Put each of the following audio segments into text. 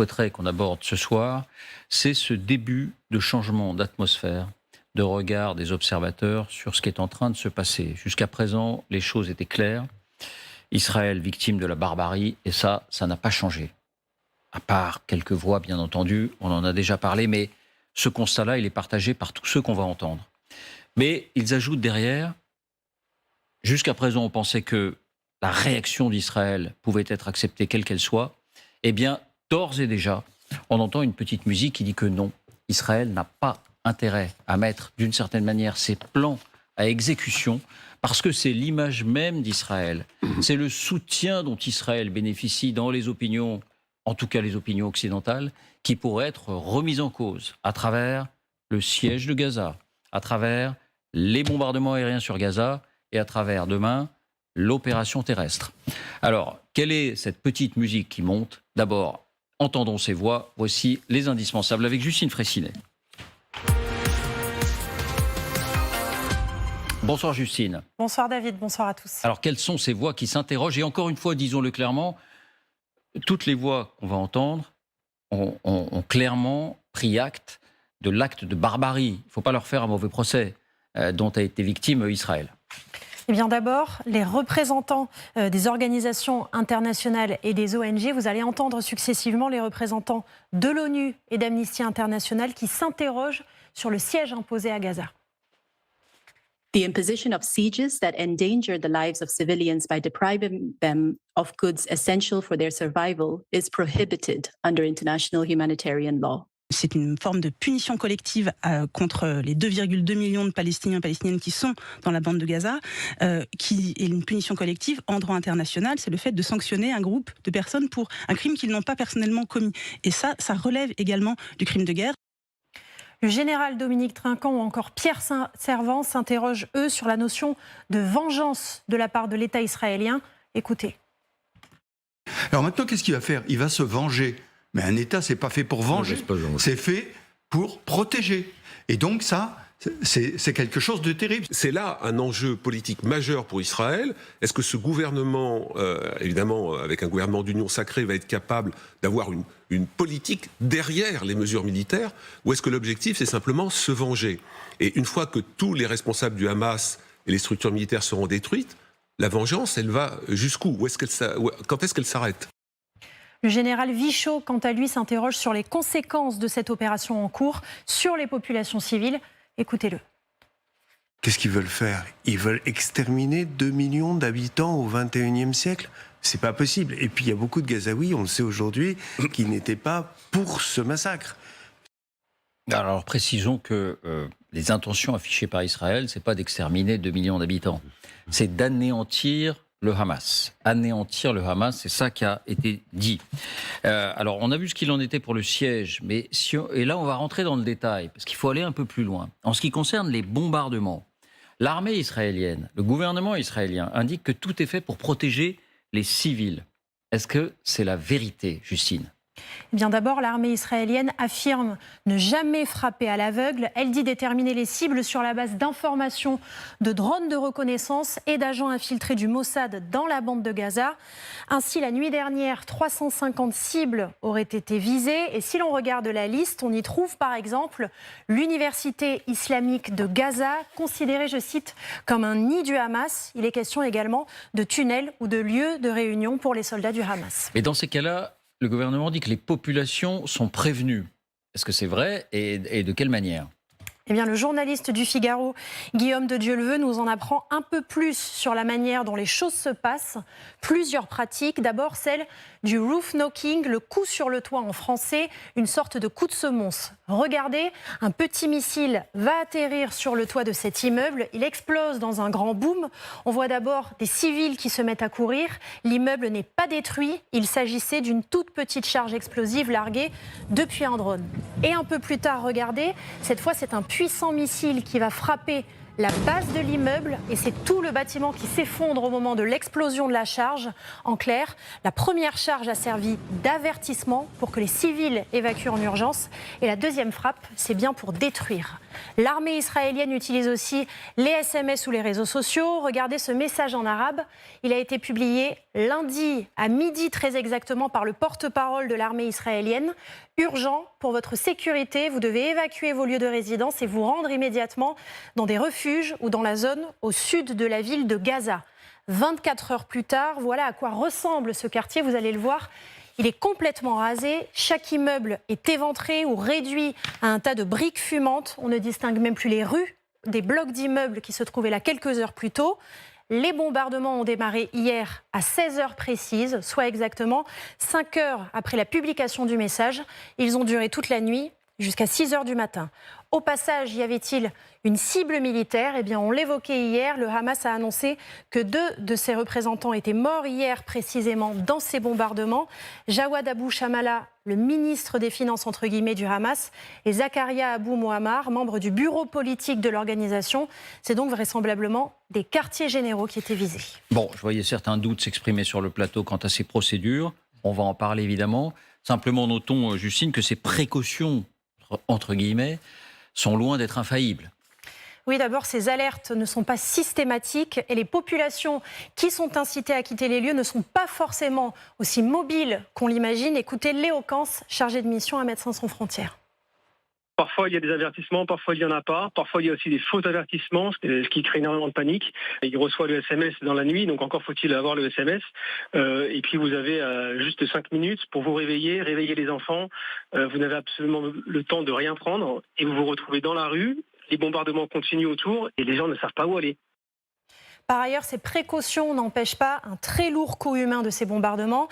souhaiterais qu'on aborde ce soir, c'est ce début de changement d'atmosphère, de regard des observateurs sur ce qui est en train de se passer. Jusqu'à présent, les choses étaient claires. Israël victime de la barbarie, et ça n'a pas changé. À part quelques voix, bien entendu, on en a déjà parlé, mais ce constat-là, il est partagé par tous ceux qu'on va entendre. Mais ils ajoutent derrière, jusqu'à présent, on pensait que la réaction d'Israël pouvait être acceptée quelle qu'elle soit. Eh bien, d'ores et déjà, on entend une petite musique qui dit que non, Israël n'a pas intérêt à mettre d'une certaine manière ses plans à exécution, parce que c'est l'image même d'Israël. C'est le soutien dont Israël bénéficie dans les opinions, en tout cas les opinions occidentales, qui pourrait être remise en cause à travers le siège de Gaza, à travers les bombardements aériens sur Gaza et à travers, demain, l'opération terrestre. Alors, quelle est cette petite musique qui monte? D'abord, entendons ces voix. Voici les indispensables avec Justine Fraissinet. Bonsoir Justine. Bonsoir David, bonsoir à tous. Alors, quelles sont ces voix qui s'interrogent? Et encore une fois, disons-le clairement, toutes les voix qu'on va entendre ont clairement pris acte de l'acte de barbarie. Il ne faut pas leur faire un mauvais procès dont a été victime Israël. Eh bien d'abord, les représentants des organisations internationales et des ONG, vous allez entendre successivement les représentants de l'ONU et d'Amnesty International qui s'interrogent sur le siège imposé à Gaza. The imposition of sieges that endanger the lives of civilians by depriving them of goods essential for their survival is prohibited under international humanitarian law. C'est une forme de punition collective contre les 2,2 millions de Palestiniens et Palestiniennes qui sont dans la bande de Gaza, qui est une punition collective en droit international. C'est le fait de sanctionner un groupe de personnes pour un crime qu'ils n'ont pas personnellement commis. Et ça relève également du crime de guerre. Le général Dominique Trinquant ou encore Pierre Servan s'interrogent, eux, sur la notion de vengeance de la part de l'État israélien. Écoutez. Alors maintenant, qu'est-ce qu'il va faire? Il va se venger. Mais un État, c'est pas fait pour venger, c'est fait pour protéger. Et donc ça, c'est quelque chose de terrible. C'est là un enjeu politique majeur pour Israël. Est-ce que ce gouvernement, évidemment, avec un gouvernement d'union sacrée, va être capable d'avoir une politique derrière les mesures militaires, ou est-ce que l'objectif, c'est simplement se venger? Et une fois que tous les responsables du Hamas et les structures militaires seront détruites, la vengeance, elle va jusqu'où? Quand est-ce qu'elle s'arrête? Le général Vichot, quant à lui, s'interroge sur les conséquences de cette opération en cours sur les populations civiles. Écoutez-le. Qu'est-ce qu'ils veulent faire? Ils veulent exterminer 2 millions d'habitants au XXIe siècle? C'est pas possible. Et puis il y a beaucoup de Gazaouis, on le sait aujourd'hui, qui n'étaient pas pour ce massacre. Alors précisons que les intentions affichées par Israël, c'est pas d'exterminer 2 millions d'habitants, c'est d'anéantir le Hamas. Anéantir le Hamas, c'est ça qui a été dit. Alors, on a vu ce qu'il en était pour le siège, mais et là, on va rentrer dans le détail, parce qu'il faut aller un peu plus loin. En ce qui concerne les bombardements, l'armée israélienne, le gouvernement israélien indique que tout est fait pour protéger les civils. Est-ce que c'est la vérité, Justine ? Eh bien d'abord, l'armée israélienne affirme ne jamais frapper à l'aveugle. Elle dit déterminer les cibles sur la base d'informations de drones de reconnaissance et d'agents infiltrés du Mossad dans la bande de Gaza. Ainsi, la nuit dernière, 350 cibles auraient été visées. Et si l'on regarde la liste, on y trouve par exemple l'université islamique de Gaza, considérée, je cite, comme un nid du Hamas. Il est question également de tunnels ou de lieux de réunion pour les soldats du Hamas. Mais dans ces cas-là, le gouvernement dit que les populations sont prévenues. Est-ce que c'est vrai et de quelle manière ? Eh bien, le journaliste du Figaro, Guillaume de Dieuleveux, nous en apprend un peu plus sur la manière dont les choses se passent. Plusieurs pratiques. D'abord, celle du roof knocking, le coup sur le toit en français, une sorte de coup de semonce. Regardez, un petit missile va atterrir sur le toit de cet immeuble. Il explose dans un grand boom. On voit d'abord des civils qui se mettent à courir. L'immeuble n'est pas détruit. Il s'agissait d'une toute petite charge explosive larguée depuis un drone. Et un peu plus tard, regardez, cette fois, c'est un puissant missile qui va frapper la base de l'immeuble et c'est tout le bâtiment qui s'effondre au moment de l'explosion de la charge. En clair, la première charge a servi d'avertissement pour que les civils évacuent en urgence et la deuxième frappe, c'est bien pour détruire. L'armée israélienne utilise aussi les SMS ou les réseaux sociaux. Regardez ce message en arabe. Il a été publié lundi à midi très exactement par le porte-parole de l'armée israélienne. Urgent pour votre sécurité, vous devez évacuer vos lieux de résidence et vous rendre immédiatement dans des refuges ou dans la zone au sud de la ville de Gaza. 24 heures plus tard, voilà à quoi ressemble ce quartier, vous allez le voir. Il est complètement rasé, chaque immeuble est éventré ou réduit à un tas de briques fumantes. On ne distingue même plus les rues des blocs d'immeubles qui se trouvaient là quelques heures plus tôt. Les bombardements ont démarré hier à 16 heures précises, soit exactement 5 heures après la publication du message. Ils ont duré toute la nuit jusqu'à 6 heures du matin. Au passage, y avait-il une cible militaire ? Eh bien, on l'évoquait hier. Le Hamas a annoncé que 2 de ses représentants étaient morts hier précisément dans ces bombardements. Jawad Abou Shamala, le ministre des Finances entre guillemets du Hamas, et Zakaria Abou Mohammar, membre du bureau politique de l'organisation. C'est donc vraisemblablement des quartiers généraux qui étaient visés. Bon, je voyais certains doutes s'exprimer sur le plateau quant à ces procédures. On va en parler évidemment. Simplement notons, Justine, que ces précautions, entre guillemets, sont loin d'être infaillibles. Oui, d'abord, ces alertes ne sont pas systématiques et les populations qui sont incitées à quitter les lieux ne sont pas forcément aussi mobiles qu'on l'imagine. Écoutez Léo Kans, chargé de mission à Médecins sans frontières. Parfois, il y a des avertissements, parfois, il n'y en a pas. Parfois, il y a aussi des faux avertissements, ce qui crée énormément de panique. Il reçoit le SMS dans la nuit, donc encore faut-il avoir le SMS. Et puis, vous avez juste 5 minutes pour vous réveiller les enfants. Vous n'avez absolument le temps de rien prendre et vous vous retrouvez dans la rue. Les bombardements continuent autour et les gens ne savent pas où aller. Par ailleurs, ces précautions n'empêchent pas un très lourd coût humain de ces bombardements.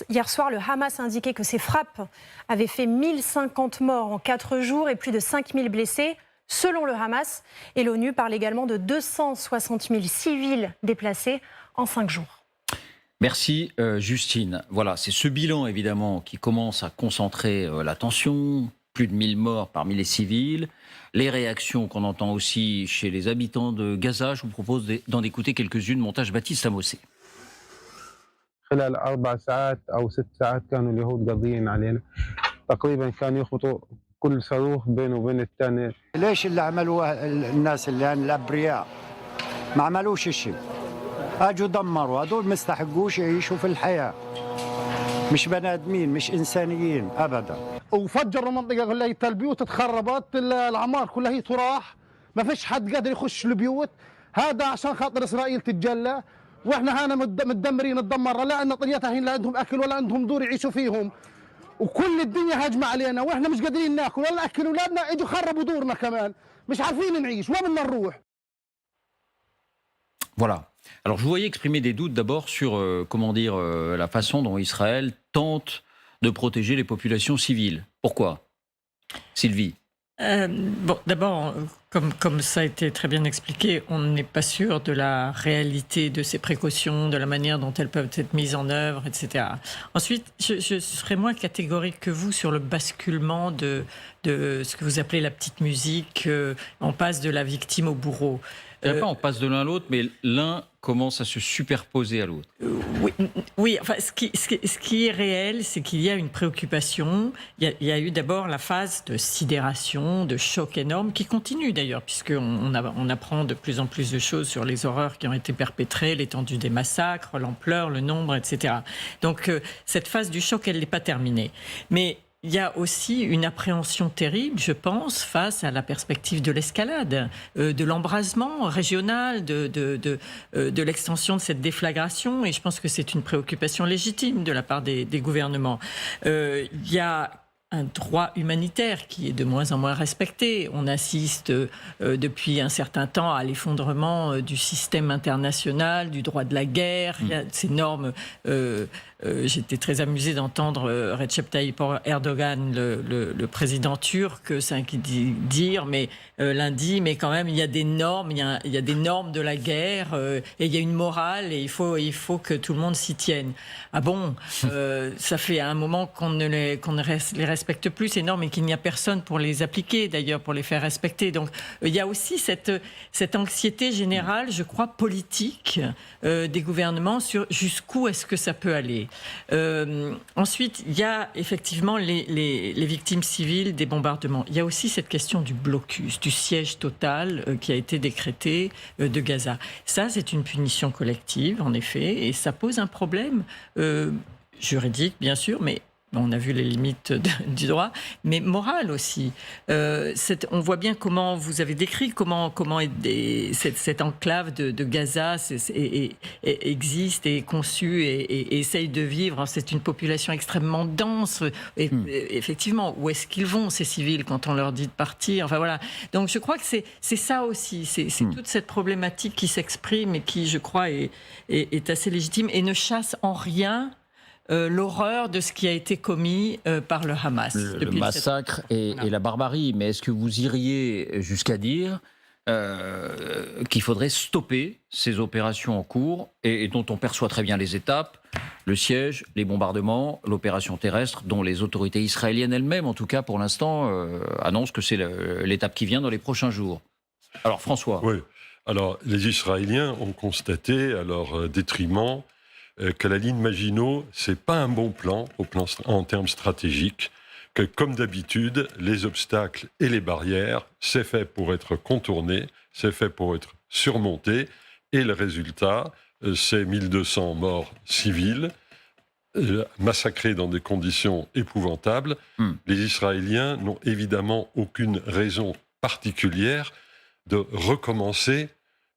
Hier soir, le Hamas a indiqué que ces frappes avaient fait 1050 morts en 4 jours et plus de 5000 blessés, selon le Hamas. Et l'ONU parle également de 260 000 civils déplacés en 5 jours. Merci Justine. Voilà, c'est ce bilan évidemment qui commence à concentrer l'attention. Plus de 1000 morts parmi les civils. Les réactions qu'on entend aussi chez les habitants de Gaza. Je vous propose d'en écouter quelques-unes. Montage Baptiste Amossé. خلال 4 ساعات أو 6 ساعات كانوا اليهود قاضيين علينا تقريبا كانوا يخبطوا كل صاروخ بينه وبين الثاني. ليش اللي عملوه الناس اللي الأبرياء ما عملوش شيء اجوا دمروا هذول مستحقوش يعيشوا في الحياة مش بني آدمين مش إنسانيين أبدا. وفجروا المنطقة كلها البيوت تخربت العمار كلها هي تراح ما فيش حد قادر يخش البيوت هذا عشان خاطر إسرائيل تتجلى واحنا هنا متدمرين اتدمرنا لا ان طليتها هين لا عندهم اكل ولا عندهم دور يعيشوا فيهم وكل الدنيا هاجمه علينا واحنا مش قادرين ناكل ولا ناكل اولادنا اجوا خربوا دورنا كمان مش عارفين نعيش وين بدنا نروح. Voilà. Alors je vous voyais exprimer des doutes d'abord sur la façon dont Israël tente de protéger les populations civiles. Pourquoi ? Sylvie. Bon, d'abord, comme ça a été très bien expliqué, on n'est pas sûr de la réalité de ces précautions, de la manière dont elles peuvent être mises en œuvre, etc. Ensuite, je serais moins catégorique que vous sur le basculement de ce que vous appelez la petite musique. On passe de la victime au bourreau. On passe de l'un à l'autre, mais l'un commence à se superposer à l'autre. Oui, enfin, ce qui est réel, c'est qu'il y a une préoccupation. Il y a eu d'abord la phase de sidération, de choc énorme, qui continue d'ailleurs, puisqu'on apprend de plus en plus de choses sur les horreurs qui ont été perpétrées, l'étendue des massacres, l'ampleur, le nombre, etc. Donc, cette phase du choc, elle n'est pas terminée. Mais il y a aussi une appréhension terrible, je pense, face à la perspective de l'escalade, de l'embrasement régional, de l'extension de cette déflagration. Et je pense que c'est une préoccupation légitime de la part des gouvernements. Il y a un droit humanitaire qui est de moins en moins respecté. On assiste depuis un certain temps à l'effondrement du système international, du droit de la guerre. Il y a ces normes... J'étais très amusée d'entendre Recep Tayyip Erdogan, le président turc, dire lundi, mais quand même il y a des normes, il y a des normes de la guerre et il y a une morale et il faut que tout le monde s'y tienne. Ah bon, ça fait un moment qu'on ne les respecte plus ces normes et qu'il n'y a personne pour les appliquer d'ailleurs, pour les faire respecter. Donc il y a aussi cette anxiété générale, je crois, politique des gouvernements sur jusqu'où est-ce que ça peut aller. Ensuite, il y a effectivement les victimes civiles des bombardements. Il y a aussi cette question du blocus, du siège total qui a été décrété de Gaza. Ça, c'est une punition collective, en effet, et ça pose un problème juridique, bien sûr, mais on a vu les limites du droit, mais moral aussi. On voit bien comment vous avez décrit comment cette enclave de Gaza existe et est conçue et essaye de vivre. C'est une population extrêmement dense. Et effectivement, où est-ce qu'ils vont, ces civils, quand on leur dit de partir? Enfin voilà. Donc je crois que c'est ça aussi. C'est toute cette problématique qui s'exprime et qui, je crois, est assez légitime et ne chasse en rien l'horreur de ce qui a été commis par le Hamas. Le massacre et la barbarie. Mais est-ce que vous iriez jusqu'à dire qu'il faudrait stopper ces opérations en cours et dont on perçoit très bien les étapes, le siège, les bombardements, l'opération terrestre, dont les autorités israéliennes elles-mêmes, en tout cas pour l'instant, annoncent que c'est l'étape qui vient dans les prochains jours. Alors François. Oui. Alors les Israéliens ont constaté à leur détriment que la ligne Maginot, c'est pas un bon plan en termes stratégiques, que comme d'habitude, les obstacles et les barrières, c'est fait pour être contourné, c'est fait pour être surmonté, et le résultat, c'est 1200 morts civils, massacrés dans des conditions épouvantables. Les Israéliens n'ont évidemment aucune raison particulière de recommencer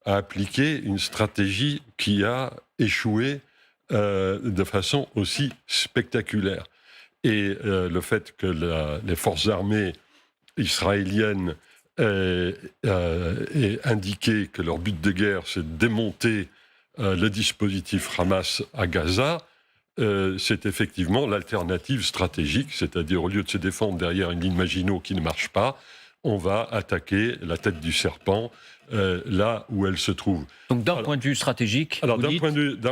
à appliquer une stratégie qui a échoué de façon aussi spectaculaire. Et le fait que les forces armées israéliennes aient indiqué que leur but de guerre, c'est de démonter le dispositif Hamas à Gaza, c'est effectivement l'alternative stratégique, c'est-à-dire au lieu de se défendre derrière une ligne Maginot qui ne marche pas, on va attaquer la tête du serpent là où elle se trouve. Donc d'un point de vue stratégique,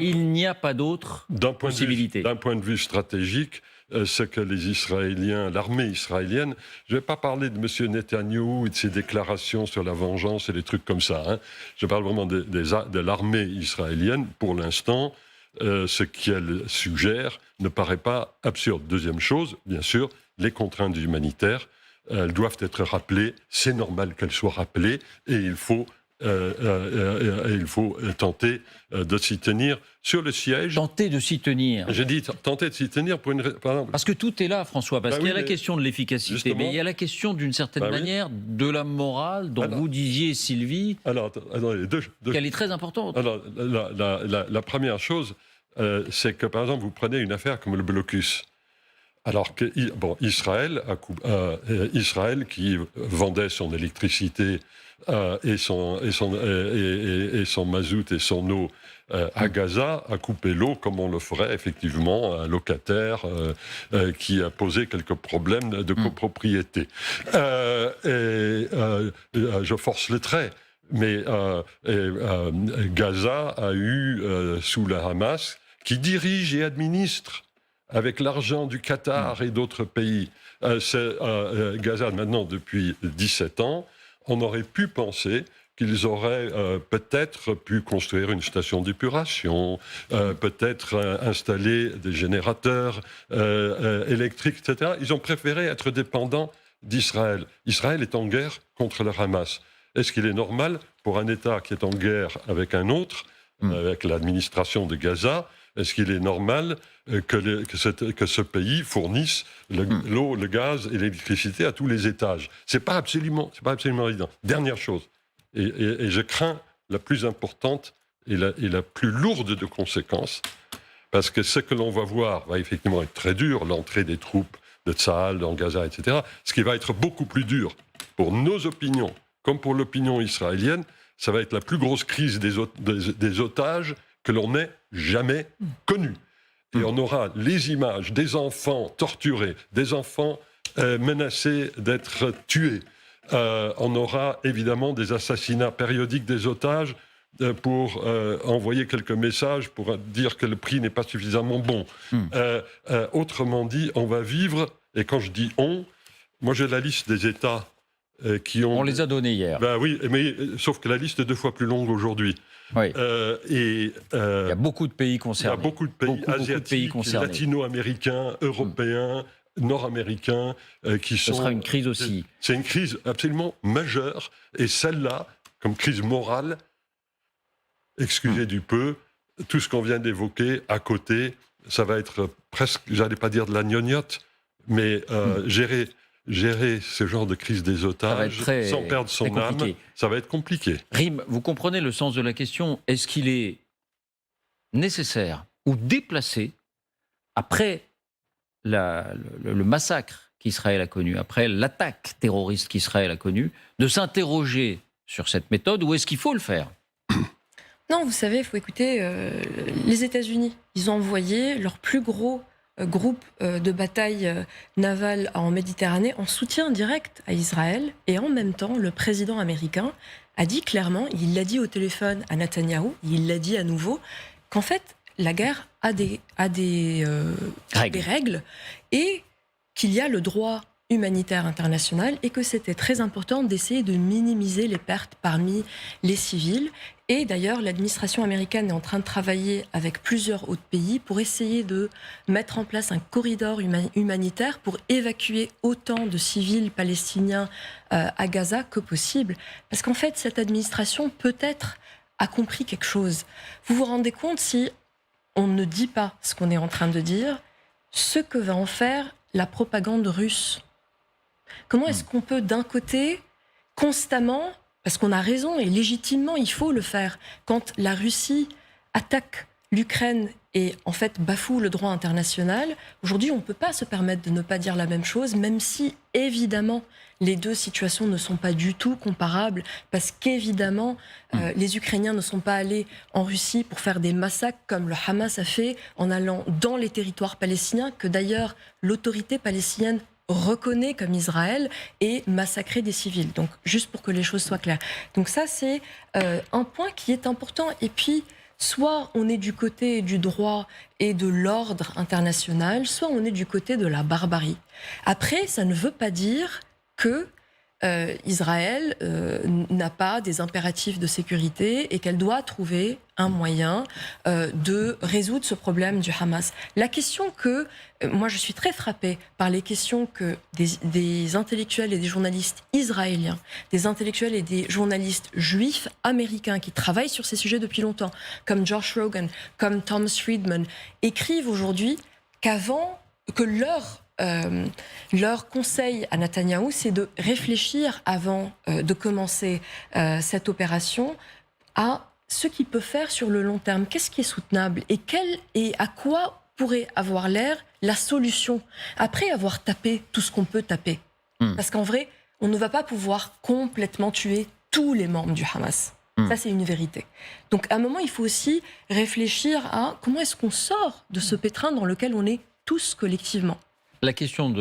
il n'y a pas d'autre possibilité. D'un point de vue stratégique, ce que les Israéliens, l'armée israélienne, je ne vais pas parler de M. Netanyahou et de ses déclarations sur la vengeance et des trucs comme ça. Hein. Je parle vraiment de l'armée israélienne. Pour l'instant, ce qu'elle suggère ne paraît pas absurde. Deuxième chose, bien sûr, les contraintes humanitaires. Elles doivent être rappelées, c'est normal qu'elles soient rappelées, et il faut tenter de s'y tenir. Sur le siège... Tenter de s'y tenir. J'ai dit tenter de s'y tenir pour une... Parce que tout est là, François, parce qu'il y a la question de l'efficacité, mais il y a la question, d'une certaine manière, de la morale, dont vous disiez, Sylvie, qu'elle est très importante. Alors, la première chose, c'est que, par exemple, vous prenez une affaire comme le blocus. Alors que Israël qui vendait son électricité et son mazout et son eau à Gaza a coupé l'eau comme on le ferait effectivement à un locataire qui a posé quelques problèmes de copropriété. Je force le trait. Mais Gaza a eu, sous le Hamas, qui dirige et administre avec l'argent du Qatar et d'autres pays. Gaza, maintenant, depuis 17 ans, on aurait pu penser qu'ils auraient peut-être pu construire une station d'épuration, peut-être installer des générateurs électriques, etc. Ils ont préféré être dépendants d'Israël. Israël est en guerre contre le Hamas. Est-ce qu'il est normal pour un État qui est en guerre avec un autre, avec l'administration de Gaza, est-ce qu'il est normal que ce pays fournisse l'eau, le gaz et l'électricité à tous les étages? C'est pas absolument évident. Dernière chose, et je crains la plus importante et la plus lourde de conséquences, parce que ce que l'on va voir va effectivement être très dur, l'entrée des troupes de Tsahal dans Gaza, etc. Ce qui va être beaucoup plus dur pour nos opinions, comme pour l'opinion israélienne, ça va être la plus grosse crise des otages que l'on ait jamais connue. Et on aura les images des enfants torturés, des enfants menacés d'être tués. On aura évidemment des assassinats périodiques des otages pour envoyer quelques messages pour dire que le prix n'est pas suffisamment bon. Autrement dit, on va vivre, et quand je dis on, moi j'ai la liste des États qui ont... On les a donnés hier. Ben oui, mais sauf que la liste est 2 fois plus longue aujourd'hui. Oui. Il y a beaucoup de pays concernés. Il y a beaucoup de pays asiatiques, latino-américains, européens, nord-américains qui sont... Ce sera une crise aussi. C'est une crise absolument majeure. Et celle-là, comme crise morale, excusez du peu, tout ce qu'on vient d'évoquer à côté, ça va être presque, j'allais pas dire de la gnognotte, mais gérer ce genre de crise des otages sans perdre son âme, ça va être compliqué. Rim, vous comprenez le sens de la question. Est-ce qu'il est nécessaire ou déplacé, après le massacre qu'Israël a connu, après l'attaque terroriste qu'Israël a connue, de s'interroger sur cette méthode, ou est-ce qu'il faut le faire ? Non, vous savez, il faut écouter les États-Unis. Ils ont envoyé leur plus gros groupe de bataille navale en Méditerranée en soutien direct à Israël. Et en même temps, le président américain a dit clairement, il l'a dit au téléphone à Netanyahou, il l'a dit à nouveau, qu'en fait, la guerre a des règles et qu'il y a le droit humanitaire international et que c'était très important d'essayer de minimiser les pertes parmi les civils. Et d'ailleurs, l'administration américaine est en train de travailler avec plusieurs autres pays pour essayer de mettre en place un corridor humanitaire pour évacuer autant de civils palestiniens à Gaza que possible. Parce qu'en fait, cette administration peut-être a compris quelque chose. Vous vous rendez compte, si on ne dit pas ce qu'on est en train de dire, ce que va en faire la propagande russe. Comment est-ce qu'on peut, d'un côté, constamment, parce qu'on a raison et légitimement, il faut le faire, quand la Russie attaque l'Ukraine et en fait bafoue le droit international, aujourd'hui, on ne peut pas se permettre de ne pas dire la même chose, même si, évidemment, les deux situations ne sont pas du tout comparables, parce qu'évidemment, les Ukrainiens ne sont pas allés en Russie pour faire des massacres comme le Hamas a fait, en allant dans les territoires palestiniens, que d'ailleurs l'autorité palestinienne reconnaît comme Israël, et massacrer des civils. Donc, juste pour que les choses soient claires. Donc ça, c'est un point qui est important. Et puis, soit on est du côté du droit et de l'ordre international, soit on est du côté de la barbarie. Après, ça ne veut pas dire que Israël n'a pas des impératifs de sécurité et qu'elle doit trouver un moyen de résoudre ce problème du Hamas. La question que... moi, je suis très frappée par les questions que des intellectuels et des journalistes israéliens, des intellectuels et des journalistes juifs américains qui travaillent sur ces sujets depuis longtemps, comme Josh Rogan, comme Thomas Friedman, écrivent aujourd'hui que leur conseil à Netanyahou, c'est de réfléchir avant de commencer cette opération à ce qu'il peut faire sur le long terme. Qu'est-ce qui est soutenable et à quoi pourrait avoir l'air la solution après avoir tapé tout ce qu'on peut taper. Parce qu'en vrai, on ne va pas pouvoir complètement tuer tous les membres du Hamas. Ça, c'est une vérité. Donc, à un moment, il faut aussi réfléchir à comment est-ce qu'on sort de ce pétrin dans lequel on est tous collectivement. La question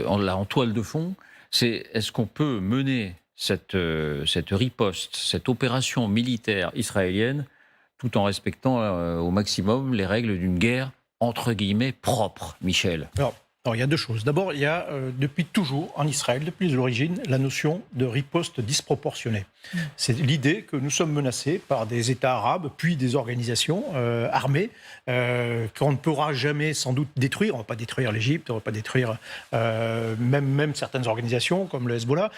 en toile de fond, c'est est-ce qu'on peut mener cette riposte, cette opération militaire israélienne, tout en respectant au maximum les règles d'une guerre, entre guillemets, propre, Michel? Alors, il y a deux choses. D'abord, il y a depuis toujours en Israël, depuis l'origine, la notion de riposte disproportionnée. C'est l'idée que nous sommes menacés par des États arabes, puis des organisations armées qu'on ne pourra jamais sans doute détruire. On ne va pas détruire l'Égypte, on ne va pas détruire même certaines organisations comme le Hezbollah,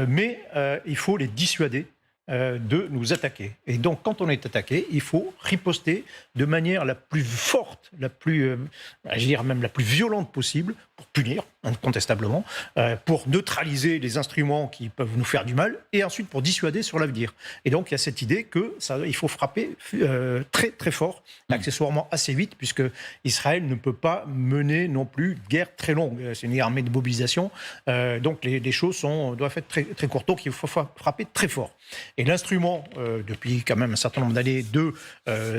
mais il faut les dissuader de nous attaquer. Et donc, quand on est attaqué, il faut riposter de manière la plus forte, la plus, je dirais même la plus violente possible, pour punir, incontestablement, pour neutraliser les instruments qui peuvent nous faire du mal, et ensuite pour dissuader sur l'avenir. Et donc, il y a cette idée qu'il faut frapper très très fort, accessoirement assez vite, puisque Israël ne peut pas mener non plus de guerre très longue. C'est une armée de mobilisation, donc les choses doivent être très, très courtes. Donc, il faut frapper très fort. Et l'instrument, depuis quand même un certain nombre d'années, de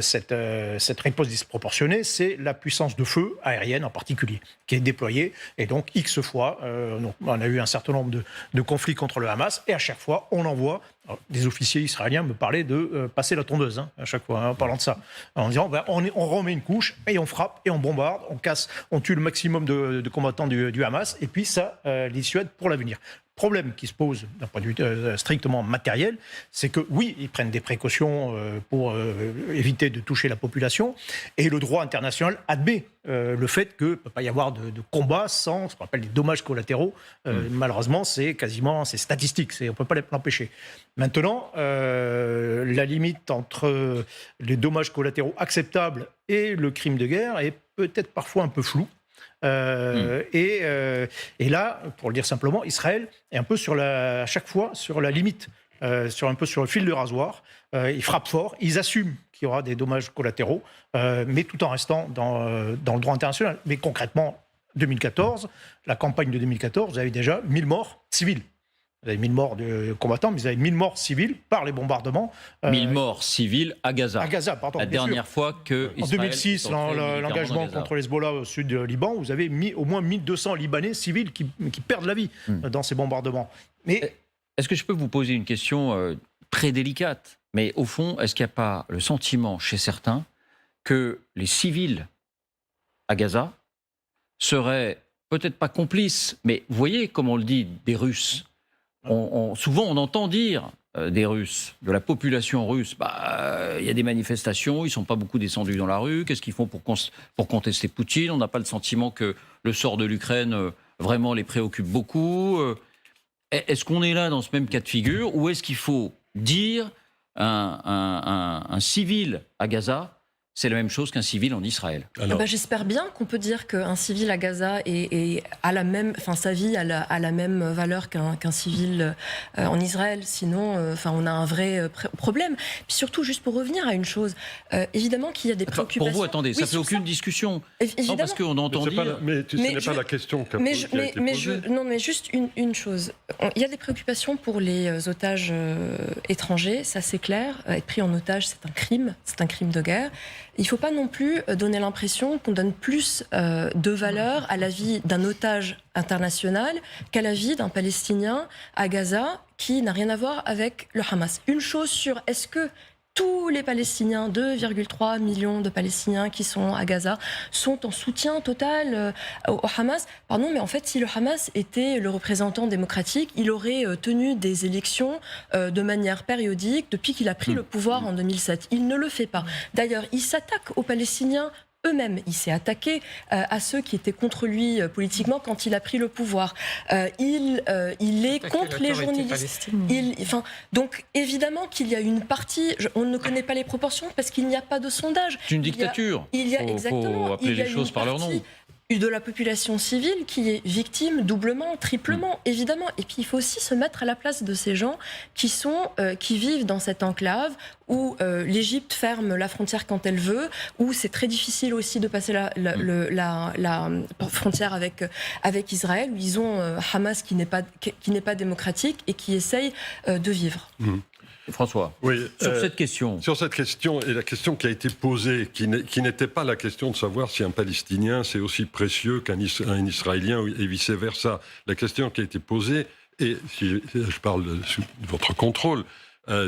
cette réponse disproportionnée, c'est la puissance de feu aérienne en particulier, qui est déployée. Et donc, X fois, on a eu un certain nombre de conflits contre le Hamas, et à chaque fois, on envoie... Alors, des officiers israéliens me parlaient de passer la tondeuse, à chaque fois, en parlant de ça. En disant, on remet une couche, et on frappe, et on bombarde, on casse, on tue le maximum de combattants du Hamas, et puis ça dissuade pour l'avenir. problème qui se pose d'un point de vue strictement matériel, c'est que oui, ils prennent des précautions pour éviter de toucher la population, et le droit international admet le fait qu'il ne peut pas y avoir de combat sans ce qu'on appelle des dommages collatéraux. Malheureusement, c'est statistique, on ne peut pas l'empêcher. Maintenant, la limite entre les dommages collatéraux acceptables et le crime de guerre est peut-être parfois un peu floue. Et là, pour le dire simplement, Israël est un peu à chaque fois sur la limite, un peu sur le fil de rasoir. Ils frappent fort, ils assument qu'il y aura des dommages collatéraux, mais tout en restant dans le droit international. Mais concrètement, 2014, la campagne de 2014, vous avez déjà 1000 morts civils. Vous avez 1000 morts de combattants, mais vous avez 1000 morts civils par les bombardements. 1000 morts civils à Gaza. À Gaza, pardon. La dernière fois que en 2006, l'engagement contre le Hezbollah au sud du Liban, vous avez au moins 1200 Libanais civils qui perdent la vie dans ces bombardements. Mais est-ce que je peux vous poser une question très délicate? Mais au fond, est-ce qu'il n'y a pas le sentiment chez certains que les civils à Gaza seraient peut-être pas complices, mais vous voyez, comme on le dit, des Russes. Souvent, on entend dire des Russes, de la population russe, il y a des manifestations, ils ne sont pas beaucoup descendus dans la rue, qu'est-ce qu'ils font pour contester Poutine? On n'a pas le sentiment que le sort de l'Ukraine vraiment les préoccupe beaucoup. Est-ce qu'on est là dans ce même cas de figure, ou est-ce qu'il faut dire un civil à Gaza, c'est la même chose qu'un civil en Israël? J'espère bien qu'on peut dire qu'un civil à Gaza a la même, sa vie a la même valeur qu'un civil en Israël. Sinon, on a un vrai problème. Puis surtout, juste pour revenir à une chose, évidemment qu'il y a des préoccupations. Pour vous, attendez, ça fait aucune discussion. Non, parce qu'on entend dire. Ce n'est pas la question qui a été posée. Non, mais juste une chose. Il y a des préoccupations pour les otages étrangers, ça c'est clair. Être pris en otage, c'est un crime de guerre. Il ne faut pas non plus donner l'impression qu'on donne plus de valeur à la vie d'un otage international qu'à la vie d'un Palestinien à Gaza qui n'a rien à voir avec le Hamas. Une chose sur est-ce que tous les Palestiniens, 2,3 millions de Palestiniens qui sont à Gaza, sont en soutien total au Hamas. Pardon, mais en fait, si le Hamas était le représentant démocratique, il aurait tenu des élections de manière périodique depuis qu'il a pris le pouvoir en 2007. Il ne le fait pas. D'ailleurs, il s'attaque aux Palestiniens eux-mêmes. Il s'est attaqué à ceux qui étaient contre lui politiquement quand il a pris le pouvoir. Il est contre les journalistes. Donc évidemment qu'il y a une partie, on ne connaît pas les proportions parce qu'il n'y a pas de sondage. C'est une dictature. Il faut appeler les choses par leur nom. De la population civile qui est victime doublement, triplement, évidemment. Et puis il faut aussi se mettre à la place de ces gens qui vivent dans cette enclave où l'Égypte ferme la frontière quand elle veut, où c'est très difficile aussi de passer la frontière avec Israël, où ils ont Hamas qui n'est pas démocratique et qui essaye de vivre. François, sur cette question. Sur cette question, et la question qui a été posée, qui n'était pas la question de savoir si un Palestinien c'est aussi précieux qu'un Israélien et vice-versa. La question qui a été posée, et si je parle sous votre contrôle,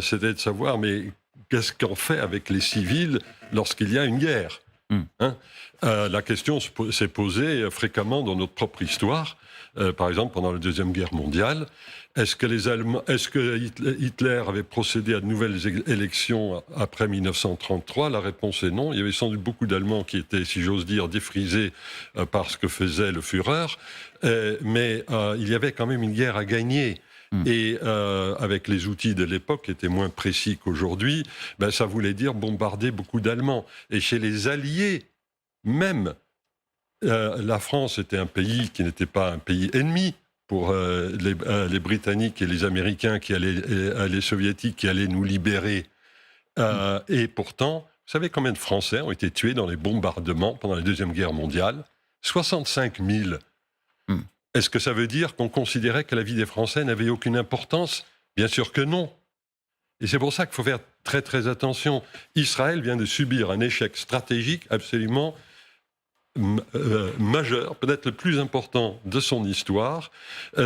c'était de savoir, mais qu'est-ce qu'on fait avec les civils lorsqu'il y a une guerre? La question s'est posée fréquemment dans notre propre histoire. Par exemple, pendant la Deuxième Guerre mondiale, est-ce que Hitler avait procédé à de nouvelles élections après 1933? La réponse est non. Il y avait sans doute beaucoup d'Allemands qui étaient, si j'ose dire, défrisés par ce que faisait le Führer. Mais il y avait quand même une guerre à gagner. Et avec les outils de l'époque qui étaient moins précis qu'aujourd'hui, ça voulait dire bombarder beaucoup d'Allemands. Et chez les Alliés, même, la France était un pays qui n'était pas un pays ennemi pour les Britanniques et les Américains, les Soviétiques qui allaient nous libérer. Et pourtant, vous savez combien de Français ont été tués dans les bombardements pendant la Deuxième Guerre mondiale? 65 000. Est-ce que ça veut dire qu'on considérait que la vie des Français n'avait aucune importance? Bien sûr que non. Et c'est pour ça qu'il faut faire très très attention. Israël vient de subir un échec stratégique absolument majeur, peut-être le plus important de son histoire.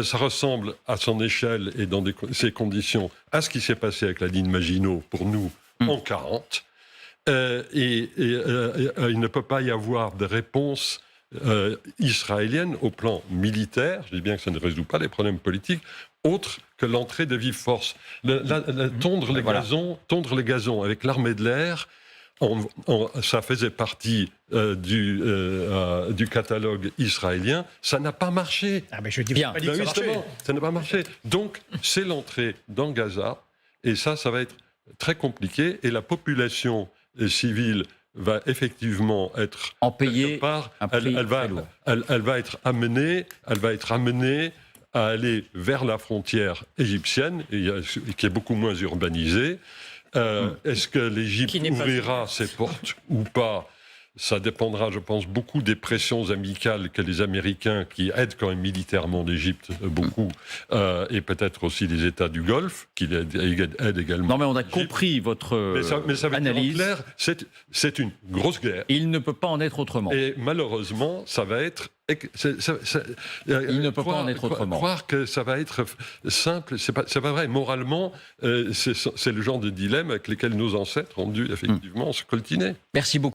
Ça ressemble à son échelle et dans ses conditions à ce qui s'est passé avec la ligne Maginot pour nous en 1940. Il ne peut pas y avoir de réponse israélienne au plan militaire. Je dis bien que ça ne résout pas les problèmes politiques, autre que l'entrée de vive force. Tondre les gazons avec l'armée de l'air, ça faisait partie du catalogue israélien. Ça n'a pas marché. Ah mais je dis bien. Ça n'a pas marché. Donc, c'est l'entrée dans Gaza, et ça va être très compliqué. Et la population civile va effectivement être en payer elle va être amenée à aller vers la frontière égyptienne, qui est beaucoup moins urbanisée. Est-ce que l'Égypte ouvrira ses portes ou pas? Ça dépendra, je pense, beaucoup des pressions amicales que les Américains, qui aident quand même militairement l'Égypte beaucoup, et peut-être aussi les États du Golfe, qui aident également. Non, mais on a compris votre analyse. En clair, c'est une grosse guerre. Il ne peut pas en être autrement. Et malheureusement, ça va être... Il ne peut pas en être autrement. Croire que ça va être simple, c'est pas vrai. Moralement, c'est le genre de dilemme avec lesquels nos ancêtres ont dû effectivement se coltiner. Merci beaucoup.